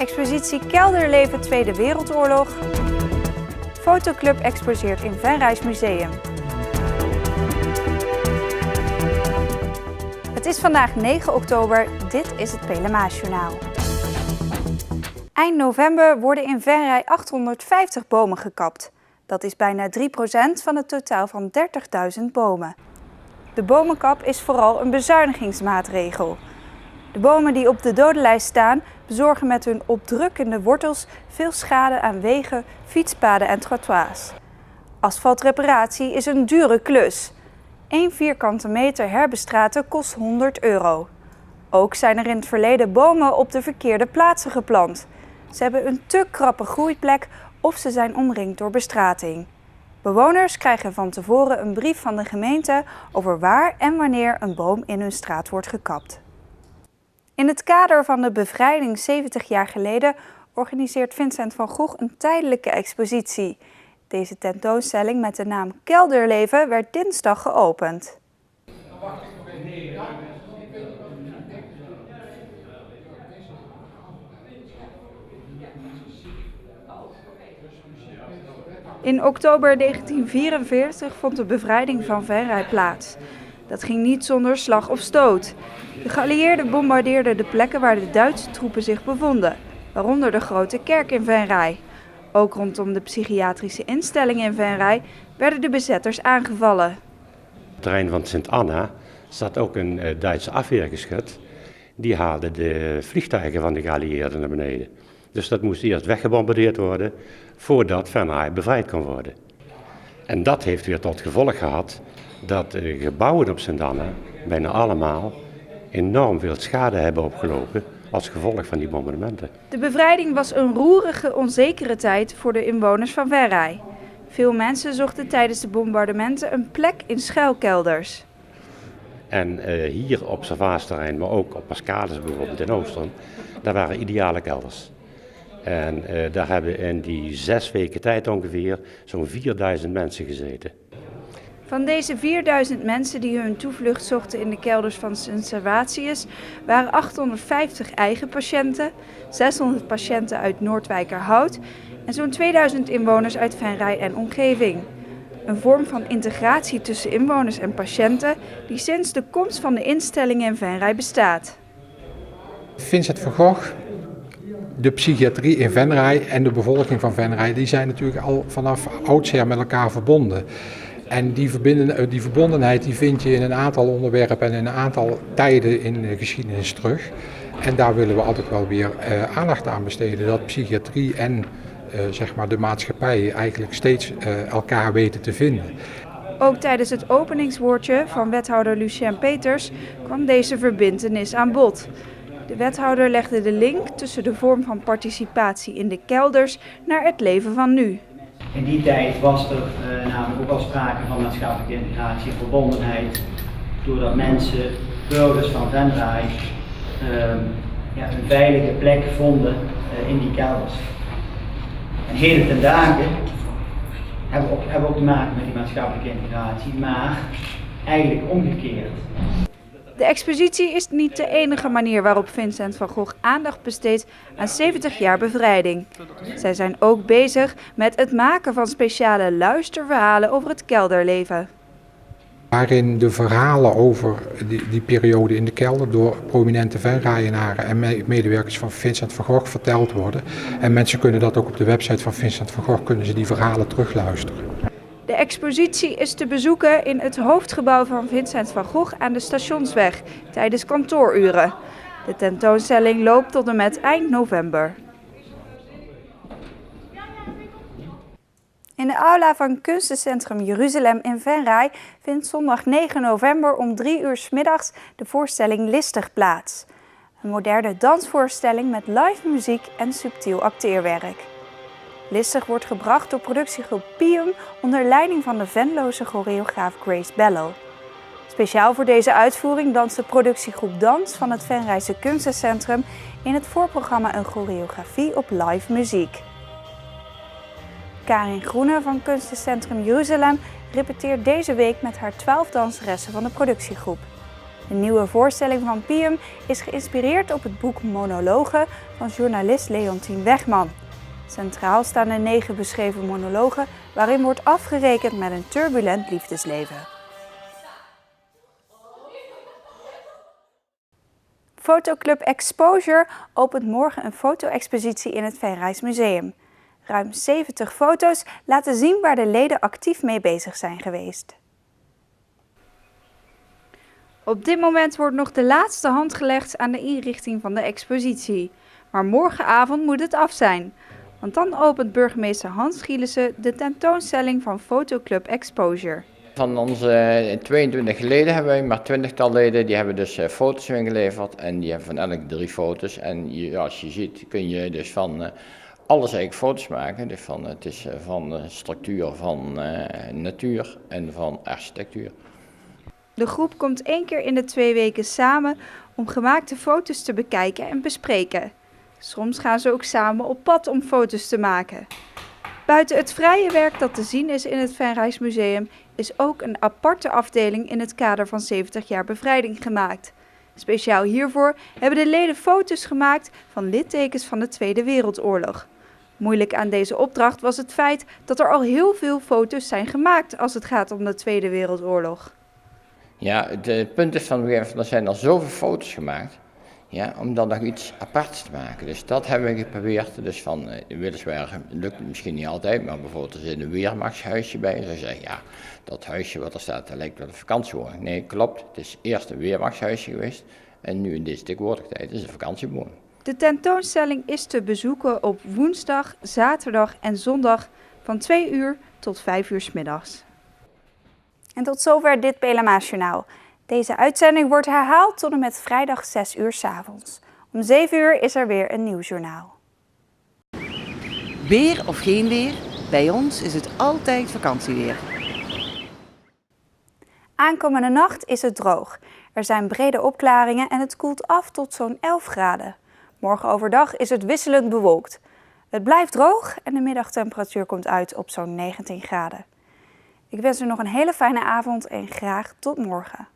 Expositie Kelderleven Tweede Wereldoorlog. Fotoclub exposeert in Venrays Museum. Het is vandaag 9 oktober, dit is het Pelemaasjournaal. Eind november worden in Venray 850 bomen gekapt. Dat is bijna 3% van het totaal van 30.000 bomen. De bomenkap is vooral een bezuinigingsmaatregel. De bomen die op de dodenlijst staan bezorgen met hun opdrukkende wortels veel schade aan wegen, fietspaden en trottoirs. Asfaltreparatie is een dure klus. 1 vierkante meter herbestraten kost €100. Ook zijn er in het verleden bomen op de verkeerde plaatsen geplant. Ze hebben een te krappe groeiplek of ze zijn omringd door bestrating. Bewoners krijgen van tevoren een brief van de gemeente over waar en wanneer een boom in hun straat wordt gekapt. In het kader van de bevrijding 70 jaar geleden organiseert Vincent van Gogh een tijdelijke expositie. Deze tentoonstelling met de naam Kelderleven werd dinsdag geopend. In oktober 1944 vond de bevrijding van Venray plaats. Dat ging niet zonder slag of stoot. De geallieerden bombardeerden de plekken waar de Duitse troepen zich bevonden, waaronder de Grote Kerk in Venray. Ook rondom de psychiatrische instelling in Venray werden de bezetters aangevallen. Op het terrein van Sint-Anna zat ook een Duitse afweergeschut. Die haalde de vliegtuigen van de geallieerden naar beneden. Dus dat moest eerst weggebombardeerd worden voordat Venray bevrijd kon worden. En dat heeft weer tot gevolg gehad dat de gebouwen op Sint-Anna bijna allemaal enorm veel schade hebben opgelopen als gevolg van die bombardementen. De bevrijding was een roerige, onzekere tijd voor de inwoners van Venray. Veel mensen zochten tijdens de bombardementen een plek in schuilkelders. En hier op observatieterrein, maar ook op Pascalis bijvoorbeeld in Oosteren, daar waren ideale kelders. En daar hebben in die 6 weken tijd ongeveer zo'n 4000 mensen gezeten. Van deze 4000 mensen die hun toevlucht zochten in de kelders van Sint Servatius waren 850 eigen patiënten, 600 patiënten uit Noordwijkerhout en zo'n 2000 inwoners uit Venray en omgeving. Een vorm van integratie tussen inwoners en patiënten die sinds de komst van de instelling in Venray bestaat. Vincent van Gogh, de psychiatrie in Venray en de bevolking van Venray, die zijn natuurlijk al vanaf oudsher met elkaar verbonden. En die verbondenheid die vind je in een aantal onderwerpen en in een aantal tijden in de geschiedenis terug. En daar willen we altijd wel weer aandacht aan besteden. Dat psychiatrie en zeg maar de maatschappij eigenlijk steeds elkaar weten te vinden. Ook tijdens het openingswoordje van wethouder Lucien Peters kwam deze verbintenis aan bod. De wethouder legde de link tussen de vorm van participatie in de kelders naar het leven van nu. In die tijd was er namelijk ook al sprake van maatschappelijke integratie en verbondenheid, doordat mensen, burgers van Venray, een veilige plek vonden in die kelders. En heden ten dagen hebben we ook te maken met die maatschappelijke integratie, maar eigenlijk omgekeerd. De expositie is niet de enige manier waarop Vincent van Gogh aandacht besteedt aan 70 jaar bevrijding. Zij zijn ook bezig met het maken van speciale luisterverhalen over het kelderleven. Waarin de verhalen over die periode in de kelder door prominente Venrayenaren en medewerkers van Vincent van Gogh verteld worden. En mensen kunnen dat ook op de website van Vincent van Gogh, kunnen ze die verhalen terugluisteren. De expositie is te bezoeken in het hoofdgebouw van Vincent van Gogh aan de Stationsweg tijdens kantooruren. De tentoonstelling loopt tot en met eind november. In de aula van Kunstencentrum Jeruzalem in Venray vindt zondag 9 november om 3 uur 's middags de voorstelling Listig plaats. Een moderne dansvoorstelling met live muziek en subtiel acteerwerk. Listig wordt gebracht door productiegroep Pium onder leiding van de Venlose choreograaf Grace Bello. Speciaal voor deze uitvoering danst de productiegroep Dans van het Venrayse Kunstencentrum in het voorprogramma een choreografie op live muziek. Karin Groene van Kunstencentrum Jeruzalem repeteert deze week met haar 12 danseressen van de productiegroep. De nieuwe voorstelling van Pium is geïnspireerd op het boek Monologen van journalist Leontien Wegman. Centraal staan de 9 beschreven monologen waarin wordt afgerekend met een turbulent liefdesleven. Fotoclub Exposure opent morgen een foto-expositie in het Venrays Museum. Ruim 70 foto's laten zien waar de leden actief mee bezig zijn geweest. Op dit moment wordt nog de laatste hand gelegd aan de inrichting van de expositie. Maar morgenavond moet het af zijn. Want dan opent burgemeester Hans Gielissen de tentoonstelling van Fotoclub Exposure. Van onze 22 leden hebben wij maar 20-tal leden, die hebben dus foto's ingeleverd en die hebben van elk 3 foto's. En als je ziet kun je dus van alles eigenlijk foto's maken. Dus het is van structuur, van natuur en van architectuur. De groep komt 1 keer in de 2 weken samen om gemaakte foto's te bekijken en bespreken. Soms gaan ze ook samen op pad om foto's te maken. Buiten het vrije werk dat te zien is in het Venrays Museum is ook een aparte afdeling in het kader van 70 jaar bevrijding gemaakt. Speciaal hiervoor hebben de leden foto's gemaakt van littekens van de Tweede Wereldoorlog. Moeilijk aan deze opdracht was het feit dat er al heel veel foto's zijn gemaakt als het gaat om de Tweede Wereldoorlog. Ja, het punt is er zijn al zoveel foto's gemaakt, ja, om dan nog iets aparts te maken. Dus dat hebben we geprobeerd. Dus weliswaar lukt het misschien niet altijd, maar bijvoorbeeld er zit een weermachtshuisje bij. Ze zeggen, ja, dat huisje wat er staat, dat lijkt wel een vakantiewoning. Nee, klopt. Het is eerst een weermachtshuisje geweest en nu in deze tegenwoordige tijd is het een vakantiewoning. De tentoonstelling is te bezoeken op woensdag, zaterdag en zondag van 2 uur tot 5 uur 's middags. En tot zover dit PLMA-journaal. Deze uitzending wordt herhaald tot en met vrijdag 6 uur 's avonds. Om 7 uur is er weer een nieuw journaal. Weer of geen weer, bij ons is het altijd vakantieweer. Aankomende nacht is het droog. Er zijn brede opklaringen en het koelt af tot zo'n 11 graden. Morgen overdag is het wisselend bewolkt. Het blijft droog en de middagtemperatuur komt uit op zo'n 19 graden. Ik wens u nog een hele fijne avond en graag tot morgen.